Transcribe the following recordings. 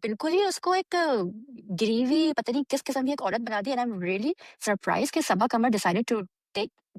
बिल्कुल ही उसको एक गिरी पता नहीं किस किस्म की एक औरत बना दी and I am really surprised कि Saba Qamar decided to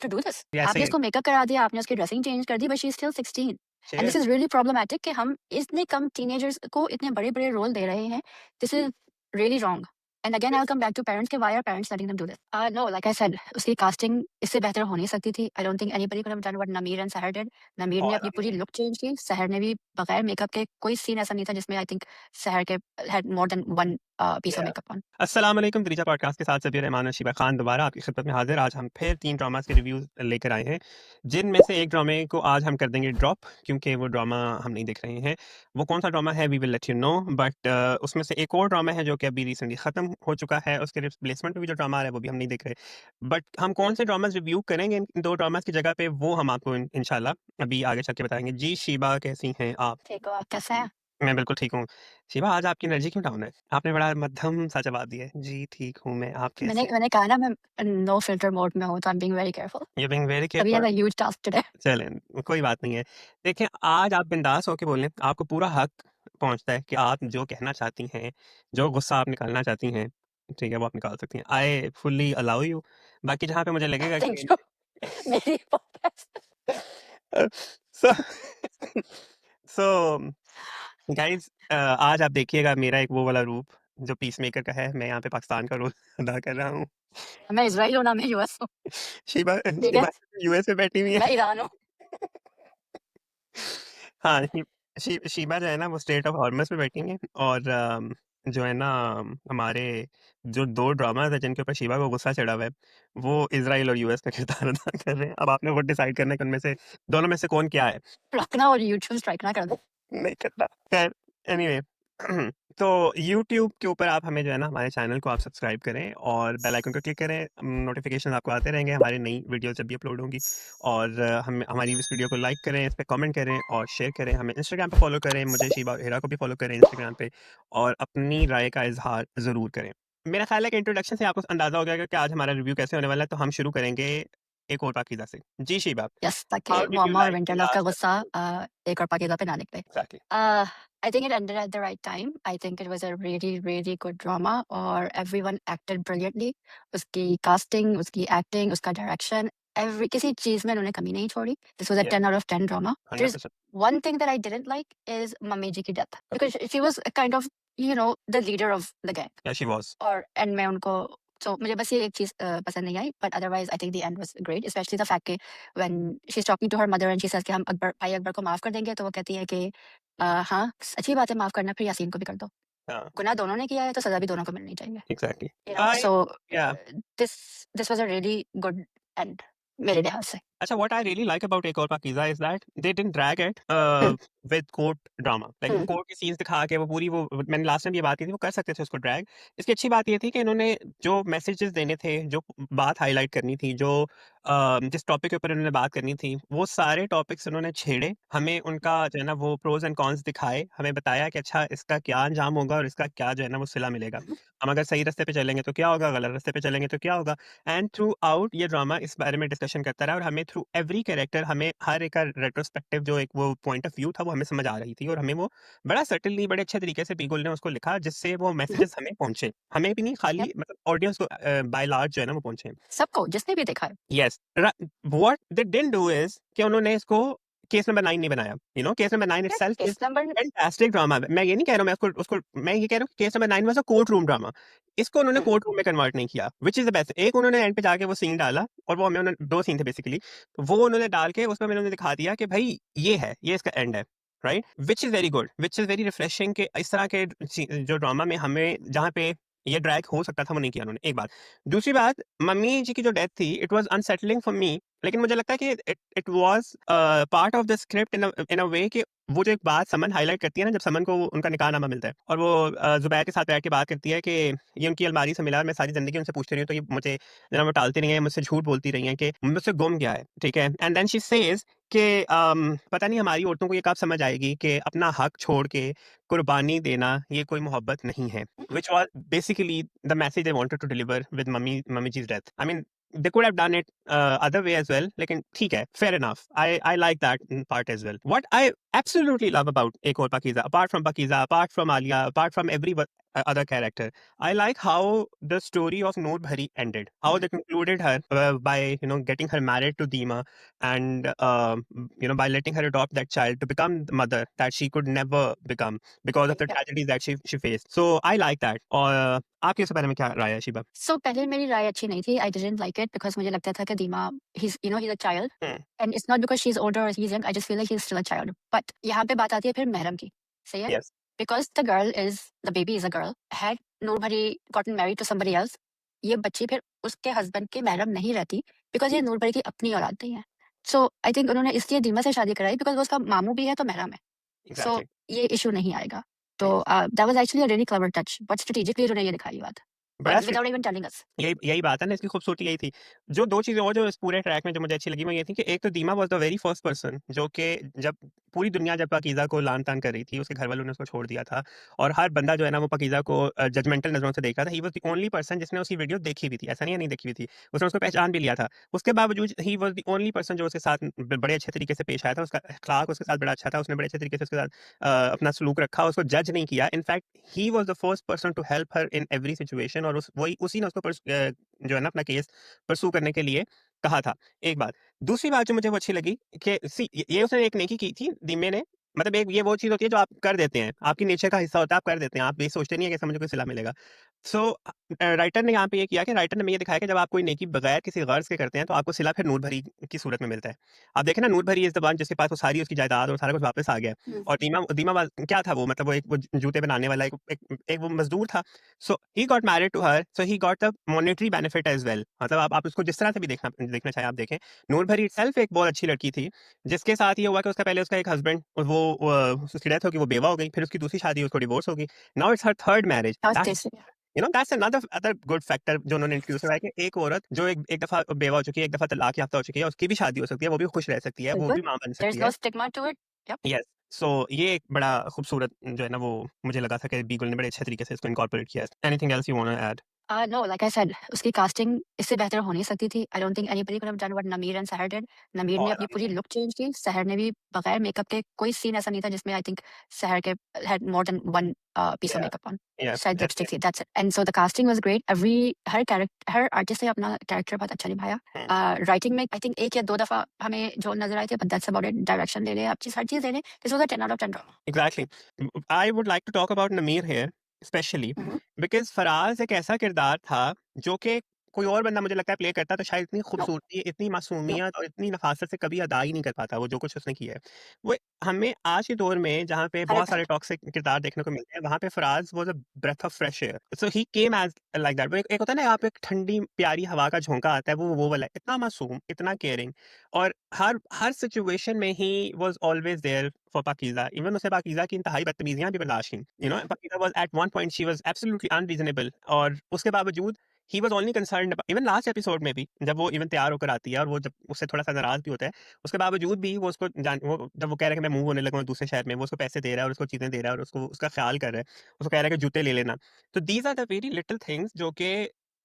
do this. ऐसे आपने ही उसको मेकअप करा दिया, आपने उसकी ड्रेसिंग चेंज कर दी, but she is still 16 and this share is really problematic कि हम इतने कम टीनेजर्स को इतने बड़े-बड़े रोल दे रहे हैं। This is really wrong. And again I will come back to parents के why are parents letting them do this? No, like I said उसकी कास्टिंग इससे बेहतर हो नहीं सकती थी। I don't think anybody could have done what Nameer and Sehar did. Nameer ने और अपनी पूरी लुक चेंज की, सहर ने भी बगैर मेकअप के कोई सीन ऐसा नहीं था जिसमें आई थिंक सहर के had more than one piece of makeup on. अस्सलाम वालेकुम त्रिजा पॉडकास्ट के साथ सभी रहमान और शिबा खान दोबारा आपकी खिदमत में हाजिर। आज हम फिर 3 ड्रामास के रिव्यूज़ लेकर आए हैं, जिनमें से एक ड्रामे को आज हम कर देंगे ड्रॉप क्योंकि वो ड्रामा हम नहीं देख रहे हैं। वो कौन-सा ड्रामा है we will let you know but उसमें से एक और ड्रामा है जो कि अभी रिसेंटली ख़त्म हो चुका है, उसके रिप्लेसमेंट में भी जो ड्रामा आ रहा है वो भी हम नहीं देख रहे। बट हम कौन से ड्रामास रिव्यू करेंगे इन 2 ड्रामास की जगह पे वो हम आपको इंशाल्लाह अभी आगे चल के बताएँगे। जी शिबा कैसी हैं आप? ठीक हो आप? कैसा है? मैं बिल्कुल ठीक हूँ। शिवा आज आपकी एनर्जी क्यों डाउन है? आपने बड़ा मद्धम सा जवाब दिया है। जी, ठीक हूँ मैं, आप मैंने कैसे हैं? मैंने कहा ना मैं नो फिल्टर मोड में हूँ, तो I am being very careful. You are being very So we careful. have a huge task today. चलें, कोई बात नहीं है। देखिए, आज आप बिंदास होके बोलें, आपको पूरा हक पहुँचता है कि आप जो कहना चाहती हैं, जो गुस्सा आप निकालना चाहती हैं, ठीक है, वो आप निकाल सकती हैं। I fully allow you. बाकी जहाँ पे मुझे लगेगा Thank कि you. मेरी पॉडकास्ट। सो सो गाइज़ आज आप देखिएगा मेरा एक वो वाला रूप, जो पीसमेकर का है। मैं यहाँ पे पाकिस्तान का रोल अदा कर रहा हूँ। मैं इज़राइल हूँ ना, मैं यूएस हूँ। शिबा ठीक है? शिबा यूएस में बैठी हुई है। मैं ईरान हूँ। हाँ, शीबा जो है ना वो स्टेट ऑफ हॉर्मस में बैठी हैं और जो है ना हमारे जो 2 ड्रामाज़ हैं जिनके ऊपर शीबा को गुस्सा चढ़ा हुआ है, वो इज़राइल और यूएस का किरदार अदा कर रहे हैं। अब आपने वो डिसाइड करना है कि उनमें से दोनों में से कौन क्या है। रखना और यूट्यूब स्ट्राइक ना कर दो। नहीं करना। खैर एनीवे तो यूट्यूब के ऊपर आप हमें जो है ना हमारे चैनल को आप सब्सक्राइब करें और बेल आइकन को क्लिक करें। नोटिफ़िकेशन आपको आते रहेंगे हमारी नई वीडियो जब भी अपलोड होंगी और हम हमारी इस वीडियो को लाइक करें, इस पे कमेंट करें और शेयर करें। हमें इंस्टाग्राम पे फॉलो करें, मुझे शिबा हेरा को भी फॉलो करें इंस्टाग्राम पे और अपनी राय का इज़हार ज़रूर करें। मेरा ख़्याल है कि इंट्रोडक्शन से आपको अंदाज़ा हो गया होगा कि आज हमारा रिव्यू कैसे होने वाला है, तो हम शुरू करेंगे एक और पाकीज़ा से। जी शिबा, यस, ताकि हाउ डिड यू मोअम्मा और लाइक द विंटर लव का लास्ट गुस्सा एपिसोड? एक और पाकीज़ा पे ना निकले। Exactly. I think it ended at the right time. I think it was a really, really good drama और everyone acted brilliantly. उसकी casting, उसकी acting, उसका direction, किसी चीज़ में उन्होंने कमी नहीं छोड़ी. This was a yes, 10 out of 10 drama. There's 100%. one thing that I didn't like is mummy ji की death Okay. because she was a kind of, the leader of the gang. Yeah, she was. और end में उनको मुझे बस ये एक चीज़ पसंद नहीं आई, but otherwise I think the end was great, specially the fact कि when she is talking to her mother and she says कि हम भाई अकबर को माफ़ कर देंगे, तो वो कहती है कि हाँ, अच्छी बात है माफ़ करना, फिर यासीन को भी कर दो। हाँ, गुनाह दोनों ने किया है, तो सज़ा भी दोनों को मिलनी चाहिए। एग्ज़ैक्टली। यू नो आई सो या this this was a really good and मेरे लिहाज से। अच्छा, what I really like about एक और Pakeezah is that they didn't drag it hmm, with court drama. Like वो हुँ, कोर्ट की सीन्स दिखा के वो पूरी वो मैंने लास्ट टाइम ये बात की थी, वो कर सकते थे उसको ड्रैग। इसकी अच्छी बात ये थी कि इन्होंने जो मैसेजेस देने थे, जो बात हाइलाइट करनी थी, जो जिस टॉपिक के ऊपर इन्होंने बात करनी थी, वो सारे टॉपिक्स उन्होंने छेड़े। हमें उनका जो है ना वो प्रोस एंड कॉन्स दिखाए। हमें बताया कि अच्छा इसका क्या अंजाम होगा और इसका क्या जो है ना वो सिला मिलेगा। हम अगर सही रास्ते पे चलेंगे तो क्या होगा, गलत रास्ते पे चलेंगे तो क्या होगा। एंड थ्रू आउट ये ड्रामा इस बारे में डिस्कशन करता रहा और हमें थ्रू एवरी कैरेक्टर हमें हर एक का रेट्रोस्पेक्टिव जो एक वो पॉइंट ऑफ व्यू था वो हमें समझ आ रही थी और हमें वो बड़ा सटनली बड़े अच्छे तरीके से पीगुल ने उसको लिखा जिससे वो हुँ, मैसेजेस हमें पहुंचे, हमें भी नहीं यप, खाली मतलब ऑडियंस को बाय लार्ज जो है ना वो पहुंचे। सबको जिसने भी देखा है। Yes, what they didn't do is कि उन्होंने इसको केस नंबर 9 नहीं बनाया। केस नंबर 9 यार itself is case number fantastic drama. मैं ये नहीं कह रहा हूं मैं उसको उसको मैं ये कह रहा हूं कि case number 9 was a court room drama. इसको उन्होंने हुँ, कोर्ट रूम में कन्वर्ट नहीं किया, व्हिच इज द बेस्ट। एक उन्होंने एंड पे जाके वो सीन डाला और वो हमें उन्होंने 2 सीन थे बेसिकली। वो उन्होंने डाल के उसमें उन्होंने दिखा दिया कि भाई ये है, ये इसका एंड है। Right? Which is very good, which is very refreshing कि इस तरह के जो ड्रामा में हमें जहां पे ये ड्रैग हो सकता था वो नहीं किया उन्होंने। एक बात। दूसरी बात, मम्मी जी की जो डेथ थी it was unsettling for me, लेकिन मुझे लगता है कि it was part of the script in a way कि वो जो एक बात समन हाइलाइट करती है ना जब समन को उनका निकाहनामा मिलता है और वो जुबैर के साथ बैठ के बात करती है कि ये उनकी अलमारी से मिला और मैं सारी जिंदगी उनसे पूछती रही हूँ तो ये मुझे जना वो टालती रही है, मुझसे झूठ बोलती रही है कि मुझसे गुम गया है। ठीक है, एंड देन शी सेज कि पता नहीं हमारी औरतों को ये कब समझ आएगी कि अपना हक छोड़ के कुर्बानी देना ये कोई मोहब्बत नहीं है, हुँ, which was basically the message they wanted to deliver with mummy जी's death. I mean they could have done it other way as well. लेकिन ठीक है, fair enough. I like that part as well. What I absolutely love about Ek Aur Pakiza, apart from Alia, apart from every other character, I like how the story of Noor Bhari ended. How they concluded her by getting her married to Deema, and by letting her adopt that child to become the mother that she could never become because of the Yeah. tragedies that she faced. So I like that. और आपकी इसके बारे में क्या राय है, Shiba? सो पहले मेरी राय अच्छी नहीं थी। I didn't like it because मुझे लगता था कि Deema he is a child Hmm. And it's not because she is older और he is young, I just feel like he is still a child. But यहाँ पे बात आती है फिर महरम की, सही है? Yes. Because the baby is a girl, had Noor भरी gotten married to somebody else, ये बच्ची फिर उसके हस्बैंड की महरम नहीं रहती बिकॉज़ ये नूर भरी की अपनी औलाद नहीं है। सो आई थिंक उन्होंने इसलिए दीमा से शादी कराई बिकॉज़ वो उसका मामू भी है तो महरम है। सो Exactly. ये इश्यू नहीं आएगा। तो Yes. That was actually a really clever touch, but strategically उन्होंने ये दिखाई ये बात, बड़ा और विदाउट इवन टेलिंग अस। यही यही बात है ना, इसकी खूबसूरती यही थी। जो 2 चीज़ें और जो इस पूरे ट्रैक में जो मुझे अच्छी लगी वो ये थी कि एक तो Deema was the very first person जो कि जब पूरी दुनिया जब पाकीज़ा को लान-तान कर रही थी, उसके घर वालों ने उसको छोड़ दिया था और हर बंदा जो है ना वो पाकीज़ा को जजमेंटल नज़रों से देख रहा था। ही वाज़ द ओनली पर्सन जिसने उसकी वीडियो देखी भी थी, ऐसा नहीं है नहीं देखी हुई थी। उसने उसको पहचान भी लिया था। उसके बावजूद he was the only person जो उसके साथ बड़े अच्छे तरीके से पेश आया था। उसका अख़लाक उसके साथ बड़ा अच्छा था। उसने बड़े अच्छे तरीके से उसके साथ अपना सलूक रखा, उसको जज नहीं किया। In fact he was the first person to help her in every situation और उसी ने उसको जो है ना अपना केस परस्यू करने के लिए कहा था, एक बात। दूसरी बात जो मुझे वो अच्छी लगी कि ये उसने एक नेकी की थी दीमे ने, मतलब एक ये वो चीज़ होती है जो आप कर देते हैं, आपकी नेचर का हिस्सा होता है, आप कर देते हैं, आप ये सोचते नहीं है कि इससे मुझे कोई सिला मिलेगा। सो राइटर ने यहाँ पे ये किया कि राइटर ने हमें ये दिखाया कि जब आप कोई नेकी बगैर किसी गर्ज़ के करते हैं, तो आपको सिला फिर नूर भरी की सूरत में मिलता है। आप देखें ना, नूर भरी इज़ द वन जिसके पास वो सारी उसकी जायदाद और सारा कुछ वापस आ गया है। हुँ। और दीमा दीमा वाल क्या था वो, मतलब वो एक जूते बनाने वाला एक वो मज़दूर था। So he got married to her, so he got the monetary benefit as well. मतलब आप उसको जिस तरह से भी देखना चाहें आप देखें। नूर भरी इटसेल्फ एक बहुत अच्छी लड़की थी, जिसके साथ ये हुआ कि उसका पहले उसका एक हस्बैंड उसकी डेथ हो गई, वो बेवा हो गई, फिर उसकी दूसरी शादी, उसको डिवोर्स हो गई। Now it's her third marriage. That was that's tasty. That's another good factor जो उन्होंने इंट्रोड्यूस करवाया कि एक औरत जो एक एक दफ़ा बेवा हो चुकी है, एक दफ़ा तलाक याफ्ता हो चुकी है, उसकी भी शादी हो सकती है, वो भी खुश रह सकती है, वो बिल्कुल, भी माँ बन देयर सकती इज़ नो है। Stigma to it. Yup. Yes. So ये एक बड़ा खूबसूरत जो है ना वो मुझे लगा था कि बीगल ने बड़े अच्छे तरीके से इसको इनकॉर्पोरेट किया है। Anything else you want to add? No, like I said, उसकी कास्टिंग इससे बेहतर हो नहीं सकती थी। I don't think anybody could have done what Nameer and Sehar did. Nameer ने और अपनी पूरी लुक चेंज की, सहर ने भी बगैर मेकअप के, कोई सीन ऐसा नहीं था जिसमें आई थिंक सहर के had more than one piece of या मेकअप ऑन। या शायद लिपस्टिक थी, that's it. And so the casting was great. हर आर्टिस्ट ने अपना कैरेक्टर बहुत अच्छा निभाया। राइटिंग में आई थिंक 1 या 2 दफ़ा हमें जो नज़र आए थे, but that's about it. Direction ले लें, आप हर चीज़ ले लें, this was a 10 out of 10 drama. Exactly. I would like to talk about Nameer here specially hmm, hmm. Because Faraz एक ऐसा किरदार था जो कि कोई और बंदा मुझे लगता है प्ले करता तो शायद इतनी नो, खूबसूरती, इतनी नो। मासूमियत और इतनी नफासत से कभी अदा ही नहीं कर पाता वो जो कुछ उसने किया है। वो हमें आज के दौर में जहाँ पे बहुत सारे 100%। टॉक्सिक किरदार देखने को मिलते हैं, वहाँ पे Faraz was a breath of fresh air. So he came as like that. एक होता है ना, आप एक ठंडी प्यारी हवा का झोंका आता है, वो वाला है। इतना मासूम, इतना केयरिंग, और हर हर सिचुएशन में he was always there for Pakeezah. Even उसे पाकीज़ा की इंतहाई बदतमीज़ियाँ भी बर्दाश्त थीं। Pakeezah was at one point she was absolutely unreasonable, और उसके बावजूद he was only concerned even last episode में भी जब वो इवन तैयार होकर आती है और वो जब उससे थोड़ा-सा नाराज़ भी होता है, उसके बावजूद भी वो उसको वो जब वो कह रहा है कि मैं मूव होने लगा हूँ दूसरे शहर में, वो उसको पैसे दे रहा है और उसको चीज़ें दे रहा है और उसको उसका ख़्याल कर रहा है। उसको कह रहा है कि जूते ले लेना। तो these are the very little things जो कि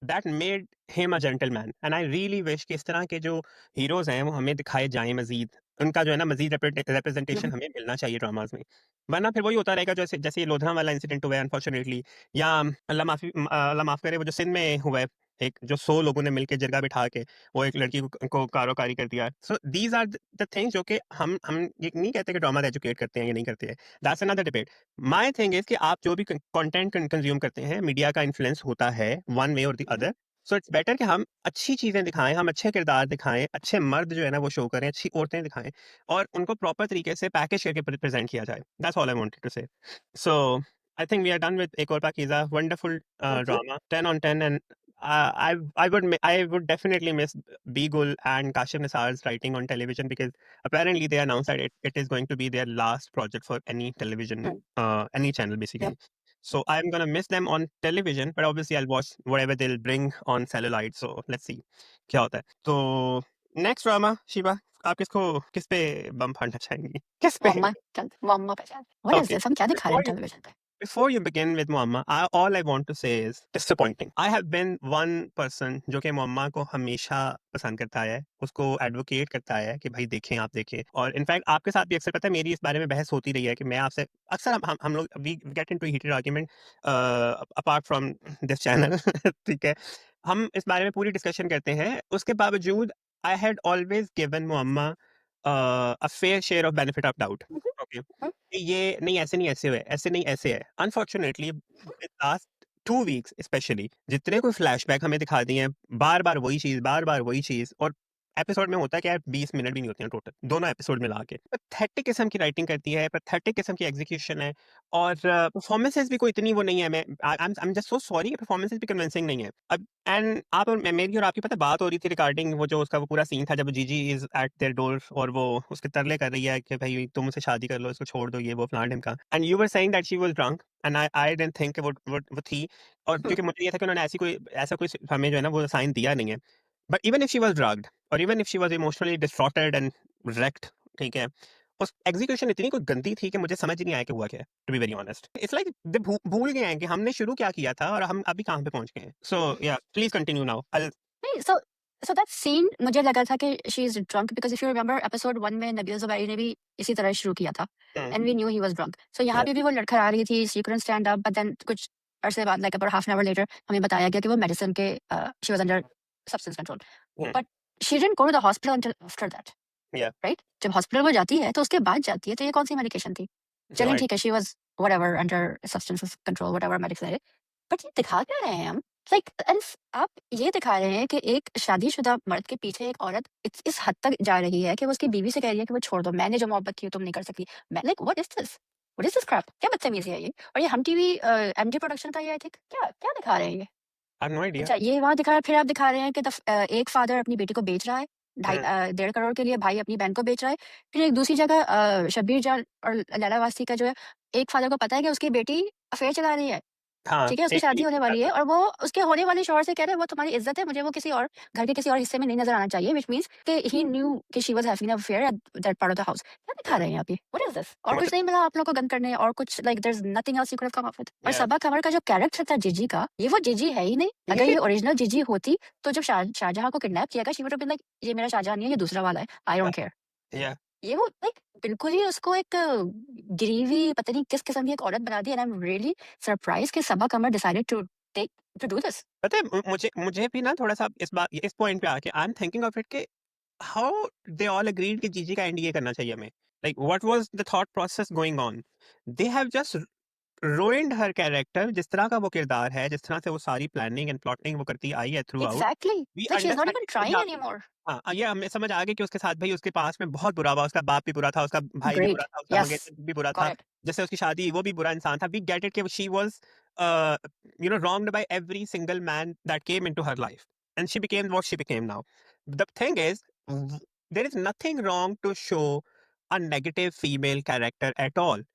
that made him a gentleman, and I really wish कि इस तरह के जो हीरोज़ हैं वो हमें दिखाए जाएँ मज़ीद। उनका जो है ना मज़ीद हुँ, रिप्रेजेंटेशन हुँ। हमें मिलना चाहिए ड्रामाज़ में। वरना फिर वही होता रहेगा जैसे जैसे ये लोधरा वाला इंसिडेंट हुआ है अनफॉर्चुनेटली, या अल्लाह माफ़ करे वो जो सिंध में हुआ है, एक जो 100 लोगों ने मिलके जिरगा बिठा के वो एक लड़की को कारो-कारी कर दिया। सो दीज़ आर द थिंग्स जो कि हम ये नहीं कहते कि ड्रामा एजुकेट करते हैं या नहीं करते हैं। That's another debate. My thing is कि आप जो भी कंटेंट कंज्यूम करते हैं, मीडिया का इन्फ्लुएंस होता है वन वे और the hmm, hmm. Other. So it's better कि हम अच्छी चीज़ें दिखाएँ, हम अच्छे किरदार दिखाएँ, अच्छे मर्द जो है ना वो शो करें, अच्छी औरतें दिखाएँ और उनको प्रॉपर तरीके से पैकेज करके प्रेज़ेंट किया जाए। That's all I wanted to say. So I think we are done with Ek Aur Pakeeza. Wonderful बिल्कुल। drama, 10 on 10, and I would definitely miss Beagle and Kashif Nisar's writing on television because apparently they announced that it is going to be their last project for any television, hmm, any channel yup. basically. So I'm gonna miss them on television, but obviously I'll watch whatever they'll bring on celluloid. So let's see क्या होता है। तो next drama, Shiva, आप किस पे बम फाड़ना चाहेंगी? किस पे? मुअम्मा पे चलते, मुअम्मा पे चलते। What is Okay. दिस? हम क्या दिखा रहे Before हैं you टेलीविज़न पे? Before you begin with Muamma, all I want to say is disappointing. I have been one person जो कि मुअम्मा को हमेशा पसंद करता है, उसको एडवोकेट करता है कि भाई देखें, आप देखें। और इनफैक्ट आपके साथ भी अक्सर पता है मेरी इस बारे में बहस होती रही है कि मैं आपसे अक्सर हम लोग we get into heated argument apart from this channel ठीक है। हम इस बारे में पूरी डिस्कशन करते हैं। उसके बावजूद I had always given Muamma a fair share of benefit of doubt. Okay. कि ये नहीं ऐसे नहीं ऐसे है, ऐसे नहीं ऐसे है। अनफॉर्च्यूनेटली लास्ट 2 वीक्स स्पेशली जितने कोई फ्लैशबैक हमें दिखा दिए हैं, बार-बार वही चीज़, बार-बार वही चीज़ और एपिसोड में होता क्या है 20 मिनट भी नहीं होते हैं टोटल, दोनों एपिसोड मिला के। पैथेटिक किस्म की राइटिंग करती है, पैथेटिक किस्म की एग्जीक्यूशन है और परफॉर्मेंसेस भी कोई इतनी वो नहीं है। I am just so sorry performances भी कन्विंसिंग नहीं है। अब एंड आप और मेरी और आपकी पता है बात हो रही थी रिगार्डिंग वो जो उसका वो पूरा सीन था जब जीजी इज़ एट देयर डोर और वो उसके तरले कर रही है कि भाई तुम मुझसे शादी कर लो, इसको छोड़ दो, ये वो फलाना-ढिमका। And you were saying that she was drunk and I didn't think वो थी और क्योंकि मुझे ये था कि उन्होंने ऐसा कोई हमें जो है ना वो साइन दिया नहीं है। But even if she was drugged और even if she was emotionally distraught and wrecked, ठीक है? उस एग्जीक्यूशन इतनी कोई गंदी थी कि मुझे समझ ही नहीं आया कि हुआ क्या है, to be very honest. It's like they भूल गए हैं कि हमने शुरू क्या किया था और हम अभी कहाँ पे पहुँच गए हैं। सो या प्लीज़ कंटिन्यू नाउ। आई नहीं, सो दैट सीन मुझे लगा था कि she is drunk because if you remember episode 1 में नबील ज़ुबैरी ने भी इसी तरह शुरू किया था hmm, and we knew he was drunk. So यहाँ या पे भी वो लड़खड़ा रही थी, she couldn't stand up but then कुछ अरसे बाद like about half an hour later हमें बताया गया कि वो मेडिसिन के she was under substance control. Hmm, but she didn't go to the hospital until after that, yeah right? जब हॉस्पिटल वो जाती है तो उसके बाद जाती है, तो ये कौन-सी मेडिकेशन थी? चलें राइट। ठीक है, she was whatever under substances control whatever medics है। बट ये दिखा क्या रहे हैं हम? लाइक एंड आप ये दिखा रहे हैं कि एक शादीशुदा मर्द के पीछे एक औरत इस हद तक जा रही है कि वो उसकी बीवी से कह रही है कि वो छोड़ दो, मैंने जो मोहब्बत की वो तुम नहीं कर सकती। मैं like what is this? What is this crap? क्या बदतमीज़ी है ये? और ये हम टीवी एमडी प्रोडक्शन का ये आई थिंक क्या क्या दिखा रहे हैं ये? I have no idea. अच्छा, ये वहाँ दिखा रहा है, फिर आप दिखा रहे हैं कि एक फादर अपनी बेटी को बेच रहा है, हुँ, 1.5 करोड़ के लिए भाई अपनी बहन को बेच रहा है। फिर एक दूसरी जगह शब्बीर जान और लैला वास्ती का जो है, एक फादर को पता है कि उसकी बेटी अफ़ेयर चला रही है, हाँ, ठीक है? उसकी एक शादी कलीग होने के साथ वाली है था। और वो उसके होने वाले शौहर से कह रहा है, "वो तुम्हारी इज़्ज़त है, मुझे वो किसी और घर के किसी और हिस्से में नहीं नज़र आना चाहिए।" व्हिच मीन्स कि ही न्यू कि she was having an affair at that part of the house. क्या दिखा हुँ, रहे हैं आप ये? What is this? और कुछ मतलब नहीं मिला आप लोगों को गन करने और कुछ like there is nothing else you could have come up with. और या सबा कमर का जो कैरेक्टर था जीजी का, ये वो जीजी है ही नहीं। अगर ये ये ओरिजिनल जीजी होती, तो जब शाहजहाँ को किडनैप किया गया, she would have been like, "ये मेरा शाहजहाँ नहीं है, ये दूसरा वाला है। I don't care." या ये वो लाइक बिल्कुल ही उसको एक गिरी पता नहीं किस किस्म की एक औरत बना दी and I am really surprised कि Saba Qamar decided take to do this. पता है मुझे मुझे भी ना थोड़ा-सा इस पॉइंट पे आके I am thinking of it कि हाउ दे ऑल एग्रीड कि जीजी का एंड ये करना चाहिए हमें। Like what was the thought process going on? They have just ruined her character जिस तरह का वो किरदार है, जिस तरह से वो सारी प्लानिंग एंड प्लॉटिंग वो करती आई है throughout. Exactly, we like she is not understand even कि मुझे ट्राइंग आ एनीमोर। हाँ, ये हमें समझ आ गया कि उसके साथ भाई उसके पास्ट में बहुत बुरा हुआ, उसका बाप भी बुरा था, उसका भाई भी बुरा ग्रेट, था, उसका यस, मंगेतर भी बुरा गॉट था। इट। जैसे उसकी शादी वो भी बुरा इंसान था। वी गेट इट कि she was a, wronged by every single man that came into her life and she became what she became now. The thing is there is nothing wrong to show a negative female character at all.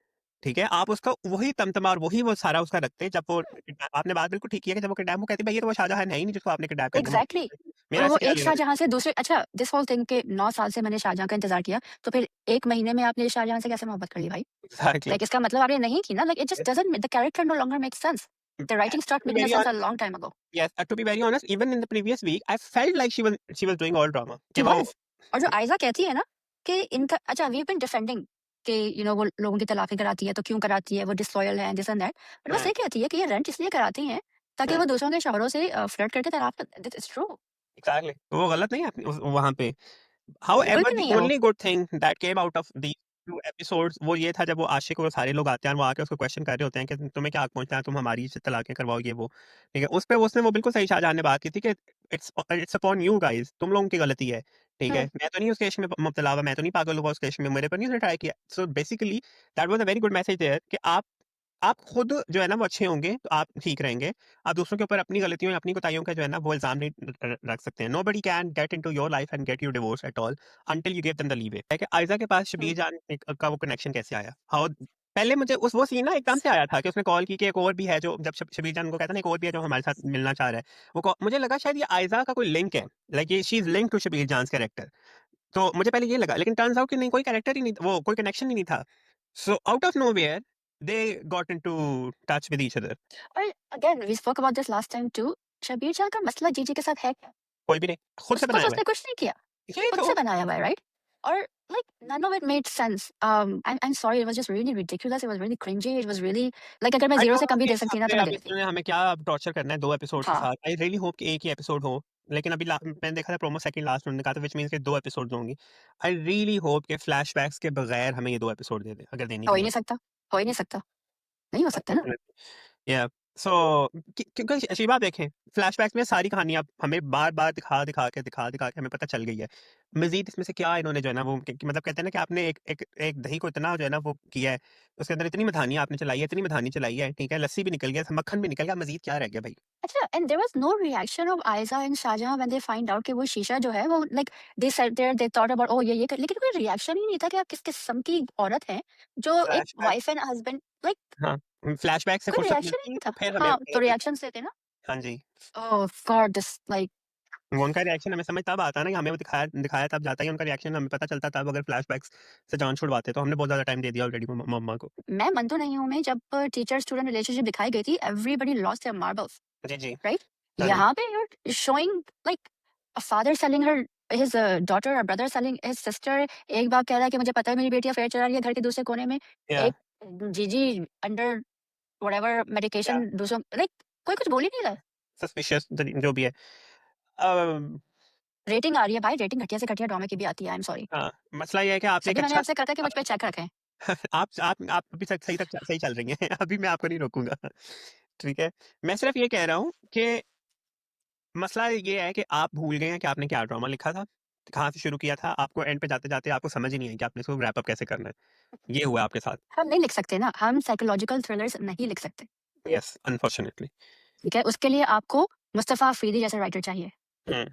ठीक है? आप उसका वही तमतमा और वही वो सारा उसका रखते हैं जब वो आपने बात बिल्कुल ठीक की है कि जब वो किडनैप वो कहती है भई ये तो वो शाहजहां है ही नहीं जिसको आपने किडनैप करके मोहब्बत एग्ज़ैक्टली। की। और मेरा वो इससे क्या एक लेना-देना? शाहजहाँ से दूसरे अच्छा दिस होल थिंग के 9 साल से मैंने शाहजहाँ का इंतज़ार किया, तो फिर 1 महीने में आपने शाहजहाँ से कैसे मोहब्बत कर ली भाई? एग्ज़ैक्टली। लाइक इसका मतलब आपने नहीं की ना, like it just doesn't the character no longer makes sense. The writing To stopped be making very sense a honest, long time ago. yes, to be very honest, even in the previous week, I felt like she was doing all drama. कि she वो was. और जो आइज़ा कहती है ना कि इनका अच्छा वी हैव बीन डिफेंडिंग कि वो लोगों की तलाक़ें कराती है, तो क्यों कराती है, वो डिसलॉयल है, दिस एंड दैट। बट बस हुँ, ये कहती है कि ये रेंट इसलिए कराती हैं ताकि हुँ, वो दूसरों के शौहरों से फ्लर्ट करके तलाक इट्स ट्रू। एग्ज़ैक्टली। तो वो गलत नहीं है अपनी उस वहाँ पे। बिल्कुल However, भी the नहीं है वो। only good thing that came out of these 2 episodes वो ये था जब वो आशिक और सारे लोग आते हैं और वो आके उसको क्वेश्चन कर रहे होते हैं कि तुम्हें क्या हक पहुँचता है, तुम हमारी तलाक़ें करवाओ ये वो। ठीक है? उस पे उसने वो बिल्कुल सही शाहजहां ने बात की थी कि इट्स अपॉन यू गाइज़, तुम लोगों की गलती है। ठीक है? हुँ, मैं तो नहीं उस इश्क में मुब्तला हुआ, मैं तो नहीं पागल हुआ उस इश्क में, मेरे पर नहीं उसने ट्राई किया। So basically that was a very good message there कि आप खुद जो है ना वो अच्छे होंगे, तो आप ठीक रहेंगे। आप दूसरों के ऊपर अपनी गलतियों या अपनी कोताहियों का जो है ना वो इल्ज़ाम नहीं रख सकते हैं। Nobody can get into your life and get you divorce at all until you give them the leeway. है कि आइज़ा के पास हुँ, शब्बीर जान का वो कनेक्शन कैसे आया? हाउ पहले मुझे वो सीन ना एकदम से आया था कि उसने कॉल की कि एक और भी है जो जब शब्बीर जान को कहता है ना एक और भी है जो हमारे साथ मिलना चाह रहा है। मुझे लगा शायद ये आइज़ा का कोई लिंक है। लाइक ये she is linked to Shabbir Jan's character. तो मुझे पहले ये लगा लेकिन टर्न्स आउट कि नहीं कोई कैरेक्टर ही नहीं वो कोई कनेक्शन ही नहीं था। So out of nowhere they got into touch with each other. और again we spoke about this last time too, Shabbir Jan का मसला जीजी के साथ है क्या? कोई भी नहीं, खुद से उसको बनाया तो हुआ उसने कुछ नहीं किया, है। यही खुद तो। से बनाया हुआ है, राइट? और like none of it made sense. I'm sorry, it was just really ridiculous, it was really cringy, it was really like अगर मैं आई 0 डोंट से नो कम भी कि दे इस सकती ना हफ्ते तो मैं अब दे देती। इन्होंने हमें क्या टॉर्चर करना है 2 एपिसोड के हाँ, साथ। आई रियली होप कि एक ही एपिसोड हो, लेकिन अभी मैंने देखा था प्रोमो सेकंड लास्ट उन्होंने कहा था व्हिच मीन्स कि 2 एपिसोड्स होंगी। आई रियली होप कि फ्लैशबैक्स के बगैर हमें ये 2 एपिसोड दे दें, अगर देनी हो भी ही है। नहीं सकता, हो ही नहीं सकता, नहीं हो सकता ना। या सो क्योंकि अच्छी बात देखें, फ्लैशबैक्स में सारी कहानी अब हमें बार-बार दिखा-दिखा के हमें पता चल गई है। मज़ीद इसमें से क्या इन्होंने जो है ना वो कि मतलब कहते हैं ना कि आपने एक दही को इतना जो है ना वो किया है, उसके अंदर इतनी मधानी आपने चलाई है, इतनी मधानी चलाई है, ठीक है? लस्सी भी निकल गया, मक्खन भी निकल गया, मज़ीद क्या रह गया भाई? अच्छा, and there was no reaction of Ayeza and Shahjahan when they find out कि वो शीशा जो है वो like they said there they thought about oh ये कर, लेकिन कोई रिएक्शन ही नहीं था कि आप किस किस्म की औरत हैं जो एक flashback wife and husband like हाँ, फ्लैशबैक से कोई फुर्सत रिएक्शन ही मिलती नहीं तो था। फिर हमें हाँ, तो हमें मिलता। रिएक्शंस देते ना। हाँ जी। ओह गॉड दिस लाइक वो उनका रिएक्शन हमें समझ तब आता है ना कि हमें वो दिखाया दिखाया तब जाता है, उनका रिएक्शन हमें पता चलता तब अगर फ्लैशबैक्स से जान छुड़वाते तो हमने बहुत ज़्यादा टाइम दे दिया ऑलरेडी मम्मा को। मैं मन तो नहीं हूँ मैं जब टीचर स्टूडेंट रिलेशनशिप दिखाई गई थी एवरीबॉडी लॉस्ट देयर मार्बल्स, जी, जी। राइट? हाँ जी। यहाँ पे you are showing like a father selling her his daughter, a brother selling his sister. एक बाप कह रहा है कि मुझे पता है मेरी बेटी अफेयर चला रही है घर के दूसरे कोने में। या एक जीजी अंडर व्हाटएवर या मेडिकेशन दूसरों लाइक कोई कुछ बोल ही नहीं रहा है। सस्पिशियस जो भी है। अम, रेटिंग आ रही है भाई, रेटिंग घटिया से घटिया ड्रामे की भी आती है, आई एम सॉरी। हाँ, मसला ये है कि आपने एक सभी मैंने अच्छा आपसे कहा था कि मुझ पे चेक रखें। आप अभी तक सही चल रही हैं। अभी मैं आपको नहीं रोकूँगा। ठीक है? मैं सिर्फ़ ये कह रहा हूँ कि मसला ये है कि आप भूल गए हैं कि आपने क्या ड्रामा लिखा था, कहाँ से शुरू किया था, आपको एंड पे जाते-जाते आपको समझ ही नहीं है कि आपने इसको रैप अप कैसे करना है। ये हुआ आपके साथ। हम नहीं लिख सकते ना, हम साइकोलॉजिकल थ्रिलर्स नहीं लिख सकते, यस, अनफॉर्च्यूनेटली। ठीक है? उसके लिए आपको मुस्तफ़ा अफ़रीदी जैसा राइटर चाहिए। हुँ,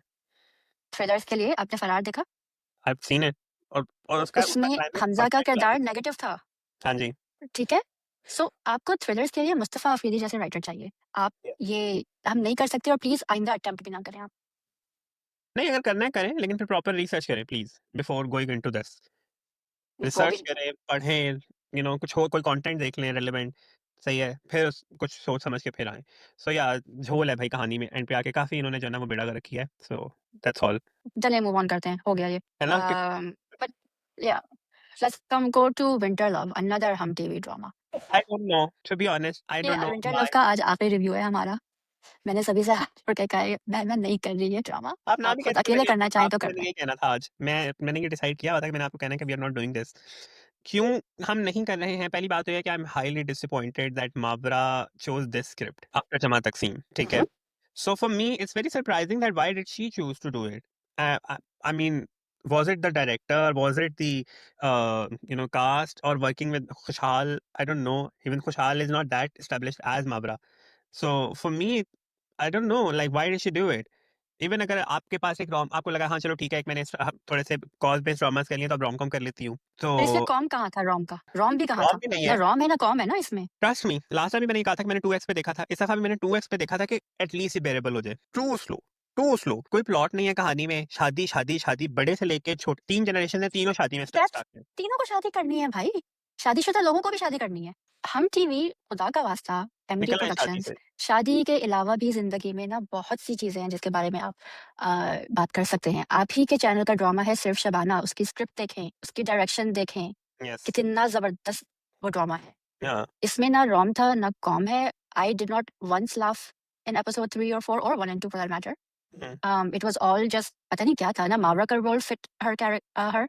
थ्रिलर्स के लिए आपने फरार देखा? आई हैव सीन इट और उसका उसमें क्लाइमेक्स हमज़ा का परफेक्ट किरदार क्लाइमेक्स है। नेगेटिव था, हाँ जी। ठीक है? सो आपको थ्रिलर्स के लिए मुस्तफ़ा अफ़रीदी जैसे राइटर चाहिए। आप या ये हम नहीं कर सकते और प्लीज़ आइंदा अटेम्प्ट भी ना करें आप। नहीं अगर करना है करें, लेकिन फिर प्रॉपर रिसर्च करें please before going into this. वो भी रिसर्च करें, पढ़ें, कुछ और कोई कंटेंट देख लें रिलेवेंट, सही है? फिर कुछ सोच समझ के फिर आएँ। सो या झोल है भाई कहानी में, एंड पे आके काफ़ी इन्होंने जो है ना वो बेड़ा गर्क किया है। So that's all. चलिए मूव ऑन करते हैं, हो गया ये। है ना? But yeah let's come go to Winter Love, another Hum TV drama. I don't know, to be honest I ये don't know Winter Love why. का आज आखिरी रिव्यू है हमारा। मैंने सभी से हाथ जोड़ के कहा है मैं नहीं कर रही ये ड्रामा। आप ना आप भी खुद कहते तो अकेले करना चाहें तो कर मैंने लें। यही कहना था आज। मैंने ये डिसाइड किया हुआ था कि मैंने आपको कहना है कि we are not doing this. क्यों हम नहीं कर रहे हैं? पहली बात तो ये है कि I am highly disappointed that Mawra chose this script after Jama Taqseem, ठीक है? Hmm, So for me, it's very surprising that why did she choose to do it? I mean, was it the director? Was it the cast or working with Khushal? I don't know. Even Khushal is not that established as Mavra. So for me, I don't know. Like, why did she do it? Even अगर आपके पास एक रोम आपको लगा हाँ चलो ठीक है एक मैंने थोड़े से कॉज बेस्ड ड्रामास कर लिए तो अब रोम कॉम कर लेती हूँ तो तो इसमें कॉम कहाँ था रॉम का? रॉम भी कहाँ रोम था? भी नहीं ना है। रॉम है ना कॉम है ना इसमें। ट्रस्ट मी लास्ट टाइम भी मैंने ये कहा था कि मैंने 2x पे देखा था, इस दफा भी मैंने 2x पे देखा था कि एटलीस्ट ये बेरेबल हो जाए। टू स्लो कोई प्लॉट नहीं है कहानी में, शादी शादी शादी बड़े से लेके छोटे 3 जनरेशन है, तीनों शादी में दैट्स स्टार्ट है। तीनों को शादी करनी है भाई। शादीशुदा लोगों को भी शादी करनी है। हम टीवी खुदा का वास्ता एमडी निकल आए शादी प्रोडक्शंस से। शादी के अलावा भी ज़िंदगी में ना बहुत सी चीज़ें हैं जिसके बारे में आप बात कर सकते हैं। आप ही के चैनल का ड्रामा है सिर्फ शबाना, उसकी स्क्रिप्ट देखें, उसकी डायरेक्शन देखें, यस। कितना ज़बरदस्त वो ड्रामा है। हाँ। इसमें ना रॉम था, ना कॉम है। I did not once laugh in episode 3 और 4 और 1 and 2 for that matter. Hmm, it was all just पता नहीं क्या था, ना मावरा का रोल फिट हर,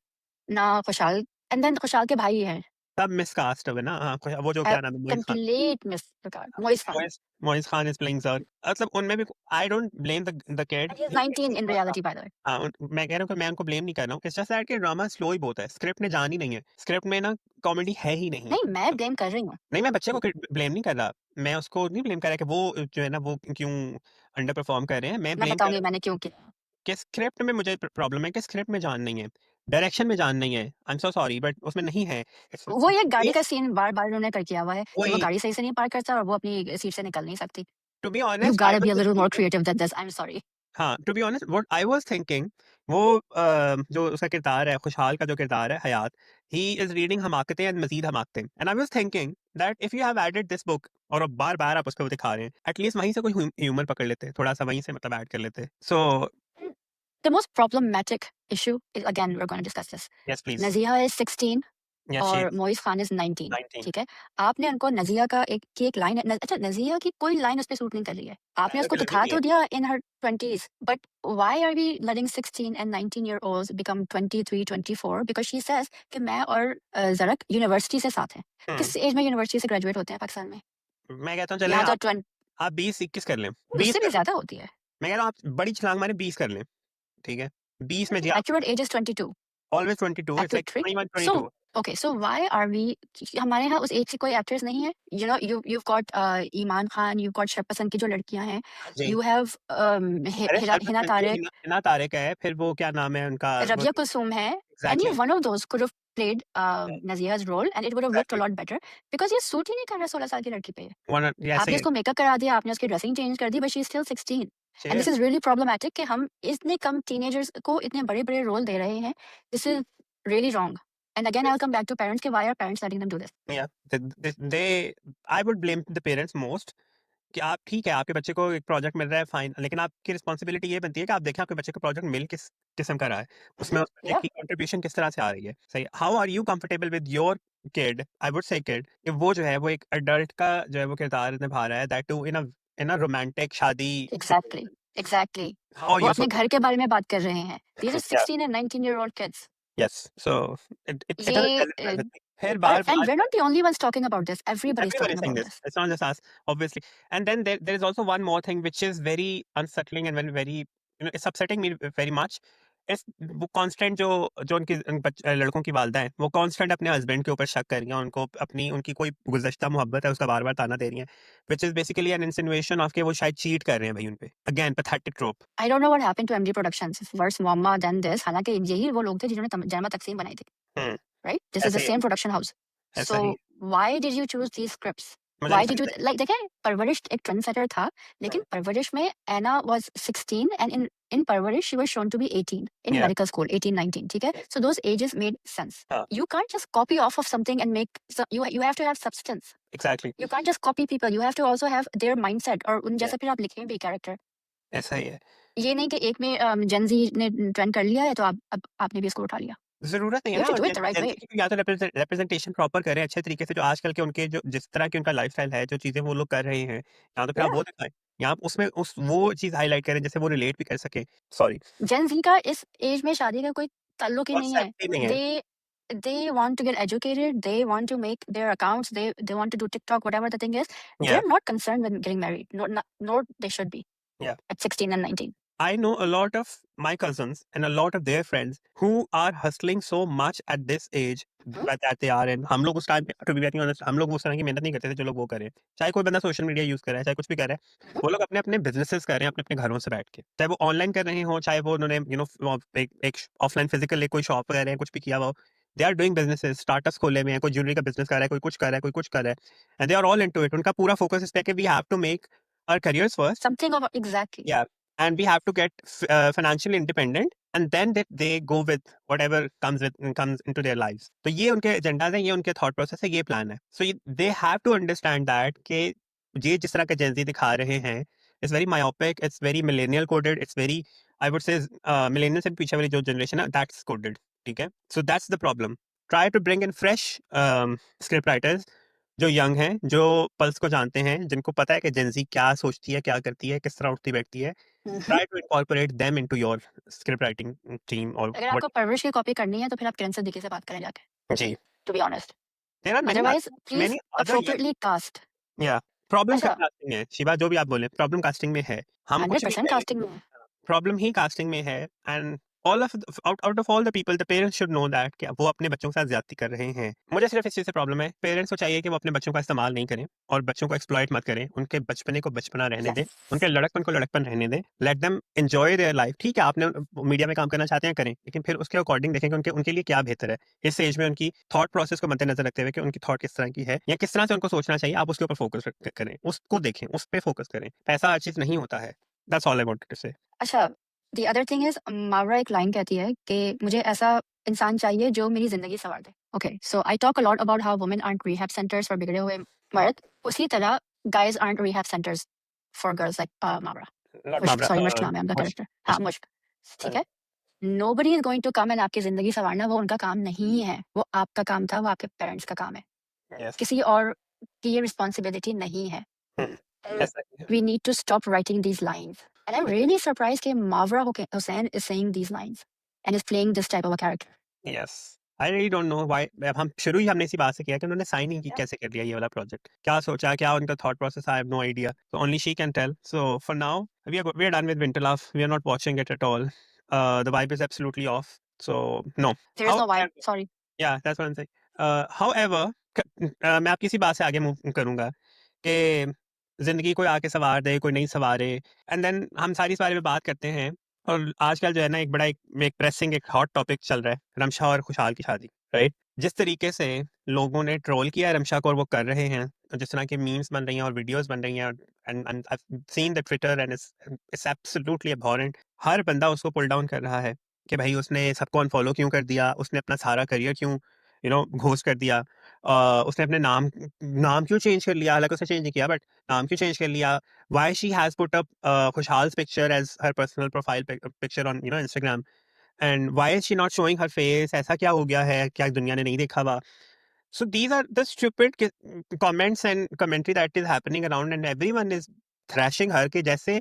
ना खुशहाल एंड देन खुशहाल के भाई हैं। सब मिसकास्ट हुए ना। हाँ वो जो क्या नाम है Moiz Khan. Complete misregard Moiz Khan Moiz Khan is playing sir, मतलब उनमें भी I don't blame the kid. And he is 19 in reality by the way. हाँ, मैं कह रहा हूँ कि मैं उनको ब्लेम नहीं कर रहा हूँ। इट्स जस्ट दैट कि ड्रामा स्लो ही बहुत है। स्क्रिप्ट में जान ही नहीं है। स्क्रिप्ट में ना कॉमेडी है ही नहीं। नहीं, मैं ब्लेम कर रही हूँ। नहीं, मैं बच्चे को ब्लेम नहीं कर रहा। मैं उसको नहीं ब्लेम कर रहा कि वो जो है ना वो क्यों अंडर परफॉर्म कर रहे हैं। मैं मैं ब्लेम कर बताऊँगी रहा हूँ मैंने क्यों किया। कि स्क्रिप्ट में मुझे प्रॉब्लम है कि स्क्रिप्ट में जान नहीं है, डायरेक्शन में जान नहीं है। I am so sorry but उसमें नहीं है। वो ये गाड़ी का पेस सीन बार-बार उन्होंने कर किया हुआ है कि वो वही गाड़ी सही से नहीं पार्क करता और वो अपनी सीट से निकल नहीं सकती। To be You've honest I gotta be was a just little more thinking creative than this, I'm sorry. हाँ, to be honest what I was thinking वो जो उसका किरदार है, खुशहाल का जो किरदार है Hayat, he is reading Hamaqatein and Mazeed Hamaqatein and I was thinking that if you have added this book और अब बार-बार आप उसको दिखा रहे हैं, एटलीस्ट वहीं से कोई ह्यूमर पकड़ लेते, थोड़ा-सा वहीं से मतलब ऐड कर लेते। सो The most problematic issue is, again, we're going to discuss this. Yes please. Naziha is 16 yes she और इज़ मोइज़ खान इज़ 19, 19। ठीक है? आपने उनको नज़िया का एक लाइन है अच्छा, नज़िया की कोई लाइन उसपे सूट नहीं कर रही है। आपने उसको बिल्कुल भी दिखा नहीं तो है। दिया in her 20s, but why are we letting 16 and 19-year-olds become 23, 24? Because she says कि मैं और ज़रक यूनिवर्सिटी से साथ हैं। हुँ, किस एज में यूनिवर्सिटी से ग्रेजुएट होते हैं पाकिस्तान में? मैं कहता हूँ चलें यहाँ तो आप 20-21 कर लें, 20 उससे भी कर लें। ज़्यादा होती है। मैं कह रहा हूँ आप बड़ी छलांग मारें 20 कर लें, ठीक है? 20 में जी आप Accurate age is 22. Always 22 it's like Accurate, right? 21-22। So, okay, so why are we हमारे यहाँ उस एज की कोई एक्ट्रेस नहीं है? You know, you've got Iman Khan, you've got शरपसंद की जो लड़कियाँ हैं, हाँ जी। you have अरे शरबत हिना फ़िल्म तारिक, हिना हिना तारिक है, फिर वो क्या नाम है उनका वो रबिया कुलसूम है, any exactly, one of those could have played Naziha's role and it would have looked a exactly lot better because ये सूट ही नहीं कर रहा 16 साल की लड़की पे। वन ऐसे आपने ही उसको मेकअप करा दिया, आपने उसकी ड्रेसिंग चेंज कर दी, but she is still 16 and this शेर is really problematic कि हम इतने कम टीनेजर्स को इतने बड़े-बड़े रोल दे रहे हैं। This is really wrong. And again, I'll come back to parents कि why are parents letting them do this? Yeah they I would blame the parents most कि आप ठीक है, आपके बच्चे को एक प्रोजेक्ट मिल रहा है फाइन, लेकिन आपकी रिस्पॉन्सिबिलिटी ये बनती है कि आप देखें आपके बच्चे को प्रोजेक्ट मिल किस किस्म का रहा है। उसमें उस प्रोजेक्ट Yeah, की कंट्रीब्यूशन किस तरह से आ रही है। सही how are you comfortable with your kid I would say kid कि वो जो है वो एक एडल्ट का जो है वो किरदार निभा रहा है that too in a romantic शादी exactly, situation. exactly. How are वो यू अपने सो घर के बारे में बात कर रहे हैं। These are या 16 and 19-year-old kids. Yes so it doesn't ये well with me। फिर and बार-बार we're not the only ones talking about this. Everybody's everyone talking is saying about this. this. It's not just us, obviously. And then there is also one more thing which is very unsettling and very it's upsetting me very much. इस वो constant जो जो लड़कों की वालदा हैं वो constant अपने हस्बैंड के ऊपर शक कर रही हैं उनको अपनी उनकी कोई गुज़श्ता मोहब्बत है उसका बार-बार ताना दे रही हैं which is basically an insinuation of कि वो शायद चीट कर रहे हैं भाई उन पे। Again pathetic ट्रोप। I don't know what happened to MD Productions. First Muamma, then this. हालांकि यही वो लोग थे जिन्होंने जमा तकसीम बनाई थी. हुँ, Right? This is ऐसा the ही है, same production house. ऐसा ही So है। why did you choose these scripts? मुझे Why नहीं did you समझ आई। like देखें परवरिश एक ट्रेंडसेटर था हुँ, लेकिन परवरिश में Anna was 16 and in परवरिश she was shown to be 18 in या medical school 18 19 ठीक है so those ages made sense. हाँ, You can't just copy off of something and make you have to have substance. Exactly You can't just copy people. You have to also have their mindset और उन या जैसा फिर आप लिखें भी character. ऐसा ही है। ये नहीं कि एक में जेन ज़ी ने ट्रेंड कर लिया है तो आप अब आपने भी इसको उठा लिया। ज़रूरत नहीं है You ना have to और do it the right way. Gen Z की या तो रिप्रेजेंटेशन प्रॉपर करें अच्छे तरीके से जो आजकल के उनके जो जिस तरह की उनका लाइफ़स्टाइल है, जो चीज़ें वो लोग कर रहे हैं, या तो फिर आप Yeah. वो दिखाएँ, या आप उसमें उस वो चीज़ हाइलाइट करें जिससे वो रिलेट भी कर सकें। सॉरी जेन ज़ी का इस एज में शादी का कोई ताल्लुक ही नहीं है। कॉन्सेप्ट ही नहीं है। They they want to get educated, they want to make their accounts, they want to do TikTok, whatever the thing is. या They're not concerned with getting married. Nor they should be या at 16 and 19. I know a lot of my cousins and a lot of their friends who are hustling so much at this age hmm? that they are in। हम लोग उस time पे to be very honest हम लोग उस तरह की मेहनत नहीं करते थे जो लोग वो कर रहे हैं। चाहे कोई बंदा सोशल मीडिया यूज़ कर रहा है, चाहे कुछ भी कर रहा है, हुँ? वो लोग अपने-अपने बिज़नेसेस कर रहे हैं अपने-अपने घरों से बैठ के। चाहे वो ऑनलाइन कर रहे हों, चाहे वो उन्होंने एक ऑफलाइन फिजिकल कोई शॉप कर रहे हैं, कुछ भी किया हुआ हो। They are doing businesses, startups खोले हुए हैं, कोई ज्वेलरी का बिज़नेस कर रहा है, कोई कुछ कर रहा है, कोई कुछ कर रहा है। And they are all into it. उनका पूरा फोकस इस पे है कि we have to make our careers first. Something of exactly. Yeah, and we have to get financially independent and then they go with whatever comes into their lives. तो ये उनके agendas हैं, ये उनके थॉट प्रोसेस है, ये plan है। So they have to understand that कि ये जिस तरह का जेंजी दिखा रहे हैं, it's very myopic, it's very millennial coded, it's very I would say millennial से भी पीछे वाली जो जनरेशन है, that's coded, ठीक है? So that's the problem. Try to bring in fresh script writers जो यंग हैं, जो पल्स को जानते हैं, जिनको पता है कि जेन ज़ी क्या सोचती है, क्या करती है, किस तरह उठती-बैठती है। Hmm, hmm. Try to incorporate them into your script writing team और अगर व्हाट आपको परवरिश की कॉपी करनी है तो फिर आप किरण सिद्दीकी से बात करें जाके, जी। to be honest. There are Otherwise, please many other young appropriately cast. या प्रॉब्लम अच्छा, कास्टिंग है, शिवा जो भी आप बोले, प्रॉब्लम कास्टिंग में है। हम कुछ भी 100% कहें कास्टिंग में है। प्रॉब्लम ही कास्टिंग में है and all of out of all the people the parents should know that कि वो अपने बच्चों के साथ ज्यादती कर रहे हैं। मुझे सिर्फ इस चीज से प्रॉब्लम है, पेरेंट्स को चाहिए कि वो अपने बच्चों का इस्तेमाल नहीं करें और बच्चों को एक्सप्लॉइट मत करें, उनके बचपने को बचपना रहने दें, Yes. उनके लड़कपन को लड़कपन रहने दें। Let them enjoy their life. ठीक है, आपने मीडिया में काम करना चाहते हैं करें, लेकिन फिर उसके अकॉर्डिंग देखें कि उनके उनके लिए क्या बेहतर है। इस एज में उनकी थॉट प्रोसेस को मद्देनजर रखते हुए कि उनकी थॉट किस तरह की है या किस तरह से उनको सोचना चाहिए, आप उसके ऊपर फोकस करें, उसको देखें, उस पर फोकस करें। पैसा हर चीज नहीं होता है। That's all I wanted to say. अच्छा, the other thing is मावरा एक लाइन कहती है कि मुझे ऐसा इंसान चाहिए जो मेरी ज़िंदगी सँवार दे। Okay, so I talk a lot about how women aren't rehab centers for बिगड़े हुए मर्द, उसी तरह guys aren't rehab centers for girls like मावरा। Not मुश्क, Mabra. सॉरी मुश्क नाम है उनका Mushk. कैरेक्टर। हाँ, Mushk. मुश्क, ठीक है? Nobody is going to come and आपकी ज़िंदगी सँवारना, वो उनका काम नहीं है। वो आपका काम था, वो आपके पेरेंट्स का काम है। Yes. किसी और की ये रिस्पॉन्सिबिलिटी नहीं है। Hmm. Yes. We need to stop writing these lines. And I'm really surprised that Mavra Hussain is saying these lines and is playing this type of a character. Yes. I really don't know why. अब हम शुरू ही हमने इसी बात से किया कि उन्होंने साइन ही Yeah. कैसे कर लिया ये वाला प्रोजेक्ट, क्या सोचा, क्या उनका thought process, I have no idea, so only she can tell. So for now we are done with Winterluff. We are not watching it at all. The vibe is absolutely off, so no. There is no vibe. However, Sorry. yeah, that's what I'm saying. However, मैं आपकी इसी बात से आगे move करूंगा कि जिंदगी कोई आके सवार दे, कोई नहीं सवारे, एंड देन हम सारी इस बारे में बात करते हैं। और आजकल जो है ना एक प्रेसिंग एक हॉट टॉपिक चल रहा है, रमशा और खुशहाल की शादी, राइट? जिस तरीके से लोगों ने ट्रोल किया है रमशा को और वो कर रहे हैं, और जिस तरह के मीम्स बन रही हैं और वीडियोस बन रही हैं, and I've seen the Twitter and it's absolutely abhorrent. हर बंदा उसको पुल डाउन कर रहा है कि भाई उसने सबको अनफॉलो क्यों कर दिया, उसने अपना सारा करियर क्यों घोस्ट कर दिया, उसने अपने नाम क्यों चेंज कर लिया, हालांकि उसने चेंज नहीं किया, बट नाम क्यों चेंज कर लिया, why she has put up Khushal's picture as her personal profile picture on Instagram, and why is she not showing her face, ऐसा क्या हो गया है, क्या दुनिया ने नहीं देखा हुआ? So these are the stupid comments and commentary that is happening around, and everyone is thrashing her कि जैसे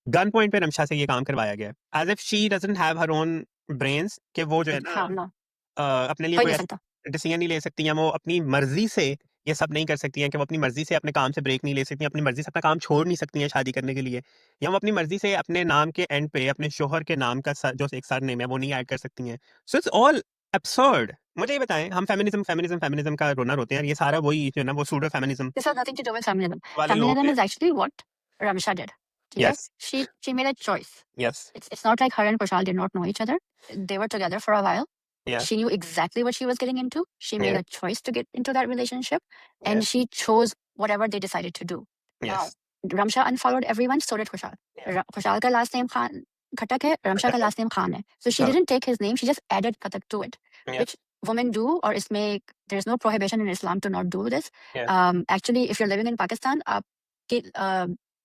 गन पॉइंट पे रमशा से ये काम करवाया गया है, as if she doesn't have her own brains, कि वो जो है ना हाँ, no. अपने लिए कोई कोई नहीं ऐसा सकता। डिसीजन नहीं ले सकती हैं, वो अपनी मर्जी से ये सब नहीं कर सकती हैं, कि वो अपनी मर्जी से अपने काम से ब्रेक नहीं ले सकती हैं, अपनी मर्जी से अपना काम छोड़ नहीं सकती हैं शादी करने के लिए, या वो अपनी मर्जी से अपने नाम के एंड पे अपने शोहर के नाम का जो एक सरनेम है वो नहीं ऐड कर सकती हैं। So it's all absurd. मुझे ये बताएं, हम फेमिनिज्म का रोना रोते हैं, ये सारा वही जो है ना वो pseudo feminism This has nothing to do with feminism. वाले लोग Feminism हैं। is actually what Ramsha did. ठीक है? Yes. She made a choice. Yes. It's not like her and Kushal did not know each other. They were together for a while. Yeah. She knew exactly what she was getting into. She made Yeah. a choice to get into that relationship, and Yes. she chose whatever they decided to do. Now, Yes. Ramsha unfollowed everyone, so did Kushal. Yeah. Kushal ka last name Khan Khatak hai, Ramsha ka Khatak hai. last name Khan hai. So she हाँ. didn't take his name, she just added Khatak to it, Yeah. which women do, or there's no prohibition in Islam to not do this. Yeah. Actually, if you're living in Pakistan, आपके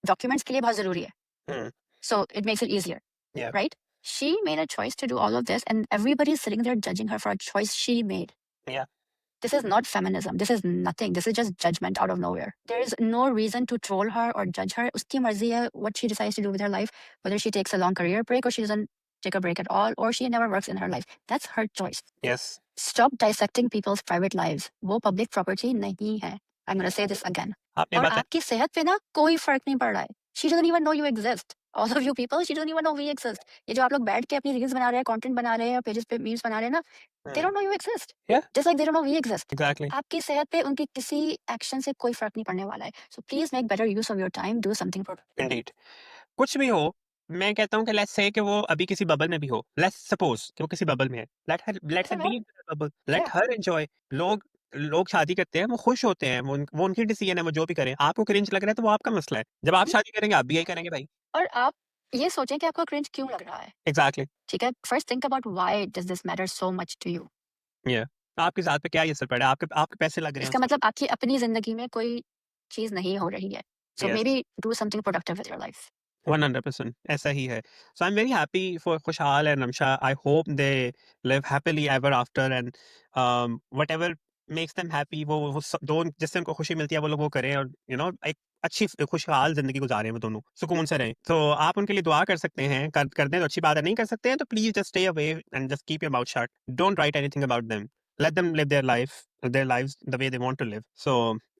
documents के लिए बहुत ज़रूरी है. Hmm. So it makes it easier, Yeah. right? She made a choice to do all of this, and everybody's sitting there judging her for a choice she made. Yeah. This is not feminism. This is nothing. This is just judgment out of nowhere. There is no reason to troll her or judge her. Uski marzi hai what she decides to do with her life, whether she takes a long career break or she doesn't take a break at all, or she never works in her life. That's her choice. Yes. Stop dissecting people's private lives. वो public property नहीं है. I'm going to say this again. आपने और बात आपकी सेहत पे ना कोई फर्क नहीं पड़ रहा है. She doesn't even know you exist. All of you people, she doesn't even know we exist. ये जो आप लोग बैठ के अपनी रील्स बना रहे हैं, कंटेंट बना रहे हैं, पेजेस पे मीम्स बना रहे हैं ना, they don't know you exist. Yeah. Just like they don't know we exist. Exactly. आपकी सेहत पे उनकी किसी एक्शन से कोई फर्क नहीं पड़ने वाला है. So please make better use of your time. Do something productive. Indeed. कुछ भी हो, मैं कहता हूँ कि लेट्स से कि वो अभी किसी बबल में भी हो, लेट्स सपोज कि वो किसी बबल में है, let her be in bubble, let her enjoy. लोग शादी करते हैं, वो खुश होते हैं, वो उनकी डिसीजन है, वो जो भी करें। आपको क्रिंज लग रहा है तो वो आपका मसला है, जब आप शादी करेंगे आप भी यही करेंगे भाई। और आप ये सोचें कि आपको क्रिंज क्यों लग रहा है. एग्जैक्टली। ठीक है, first think about why does this matter so much to you. आपकी जात पे क्या असर पड़ा है, आपके पैसे लग रहे हैं इसका उसमें। मतलब आपकी अपनी जिंदगी में कोई चीज नहीं हो रही है. So Yes. maybe do something productive with your life. 100% ऐसा ही है। So I'm very happy for Khushal and Ramsha. I hope they live happily ever after, and whatever makes them happy, वो दो जिससे उनको खुशी मिलती है वो लोग वो करें, और एक अच्छी खुशहाल जिंदगी गुजारें वो दोनों, सुकून से रहें। तो आप उनके लिए दुआ कर सकते हैं, कर दें तो अच्छी बात है, नहीं कर सकते हैं तो please just stay away and just keep your mouth shut, don't write anything about them, let them live their lives the way they want to live. So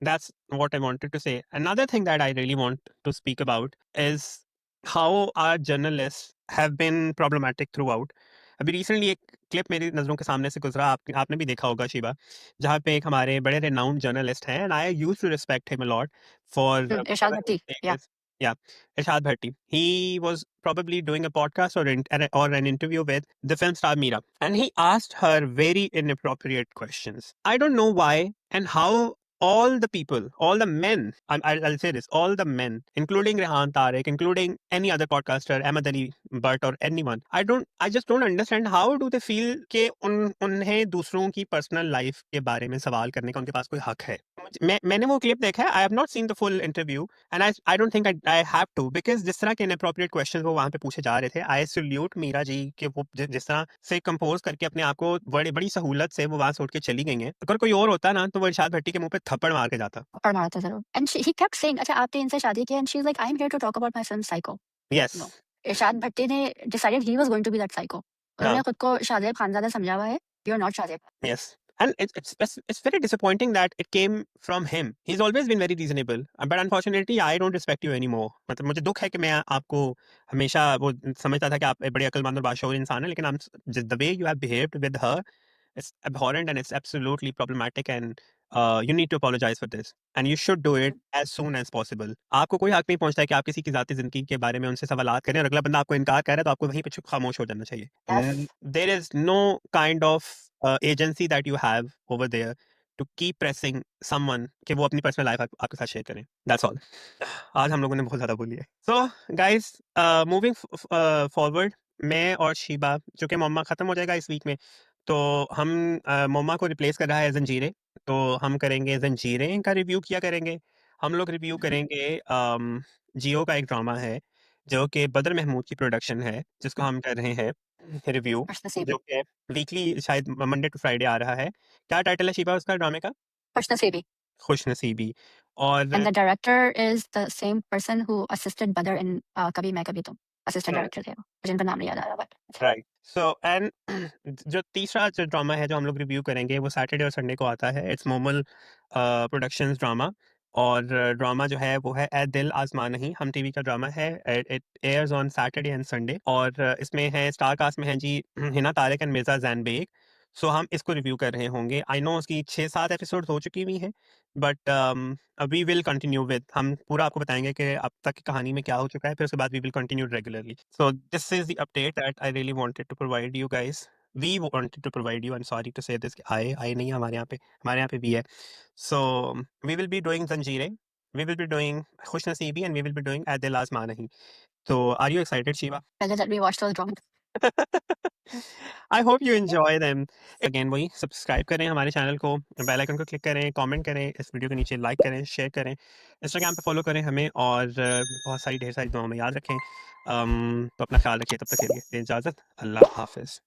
that's what I wanted to say. Another thing that I really want to speak about is how our journalists have been problematic throughout. अभी recently एक clip मेरी नज़रों के सामने से गुजरा, आपने भी देखा होगा शिवा, जहाँ पे एक हमारे बड़े रेनाउंड जर्नलिस्ट हैं, and I used to respect him a lot for Irshad Bhatti. Yeah. yeah, Irshad Bhatti. He was probably doing a podcast or an interview with the film star Meera, and he asked her very inappropriate questions. I don't know why and how all the people, all the men, I'll say this, all the men, including Rehan Tariq, including any other podcaster, Ahmed Ali Butt or anyone, I just don't understand how do they feel कि उन्हें दूसरों की personal life के बारे में सवाल करने का उनके पास कोई हक है। मैंने वो क्लिप देखा है, I have not seen the full interview and I don't think I have to, because जिस तरह के इनअप्रोप्रिएट क्वेश्चन वो वहां पे पूछे जा रहे थे, आई सल्यूट मीरा जी कि वो जिस तरह से कंपोज करके अपने आप को बड़ी बड़ी सहूलत से वो वहां से उठ के चली गई हैं। अगर कोई और होता ना तो वो इरशाद भट्टी के मुंह पे थप्पड़ मार के जाता। और मारा था ज़रूर। एंड ही केप्ट सेइंग, अच्छा आपने इनसे शादी की? And she is like, I am here to talk about my film psycho. Yes. No, Irshad Bhatti ने decided he was going to be that psycho. उन्होंने हाँ। खुद को शाहज़ेब खानज़ादा समझा हुआ है, you are not Shahzeb. Yes. And it's very disappointing that it came from him. He's always been very reasonable, but unfortunately, I don't respect you anymore. मतलब मुझे दुख है कि मैं आपको हमेशा वो समझता था कि आप एक बड़े अक्लमंद और बाशऊर इंसान हैं, लेकिन the way you have behaved with her, it's abhorrent and it's absolutely problematic and you need to apologize for this and you should do it as soon as possible. आपको कोई हक नहीं पहुंचता है कि आप किसी की ज़ाती ज़िंदगी के बारे में उनसे सवालात करें और अगला बंदा आपको इनकार कर रहा है तो आपको वहीं पे चुप खामोश हो जाना चाहिए। Yes. There is no kind of agency that you have over there to keep pressing someone कि वो अपनी पर्सनल लाइफ आपके साथ शेयर करें। That's all. आज हम लोगों ने बहुत ज़्यादा बोली है। So guys, moving forward, मैं और शीबा, जो कि मम्मा ख़त्म हो जाएगा इस वीक में, तो हम मम्मा को रिप्लेस कर रहा है ज़ंजीरें, तो हम करेंगे ज़ंजीरें का रिव्यू किया करेंगे। हम लोग रिव्यू करेंगे जियो का एक ड्रामा है, जो कि बदर महमूद की प्रोडक्शन है, जिसको हम कर रहे हैं रिव्यू, खुश नसीबी। जो कि वीकली शायद मंडे टू फ्राइडे आ रहा है। क्या टाइटल है शीबा उसका ड्रामे का? खुश नसीबी। खुशनसीबी। और And the director is the same person who assisted Badr in Kabhi Main Kabhi Tum. Assistant right, director थे वो। मुझे इनका नाम नहीं याद आ रहा बट राइट। सो एंड जो तीसरा जो ड्रामा है जो हम लोग रिव्यू करेंगे वो सैटरडे और संडे को आता है। इट्स मोमल प्रोडक्शंस ड्रामा, और ड्रामा जो है वो है ए दिल आज़मा नहीं, हम टीवी का ड्रामा है। It airs on Saturday and Sunday, और इसमें है स्टार कास्ट में है जी हिना तारिक एंड मिर्ज़ा ज़ैन बेग। सो हम इसको रिव्यू कर रहे होंगे। आई नो उसकी 6-7 एपिसोड हो चुकी हुई हैं, but we will continue with, हम पूरा आपको बताएंगे कि अब तक की कहानी में क्या हो चुका है, फिर उसके बाद we will continue regularly. So this is the update that I really wanted to provide you guys. We wanted to provide you, I am sorry to say this, आए नहीं है हमारे यहाँ पे, हमारे यहाँ पे भी है। So we will be doing Zanjeerein, we will be doing Khush Naseebi, and we will be doing Ae Dil Azma Nahin. तो are you excited Shiva? better that we watch those dramas. I hope you enjoy them. Again वही, सब्सक्राइब करें हमारे चैनल को, bell icon को click करें, comment करें, इस video के नीचे लाइक करें, शेयर करें, इंस्टाग्राम पे फॉलो करें हमें, और बहुत सारी ढेर सारी दुआओं में याद रखें। तो अपना ख्याल रखिए, तब तक के लिए दें इजाज़त। अल्लाह हाफिज़।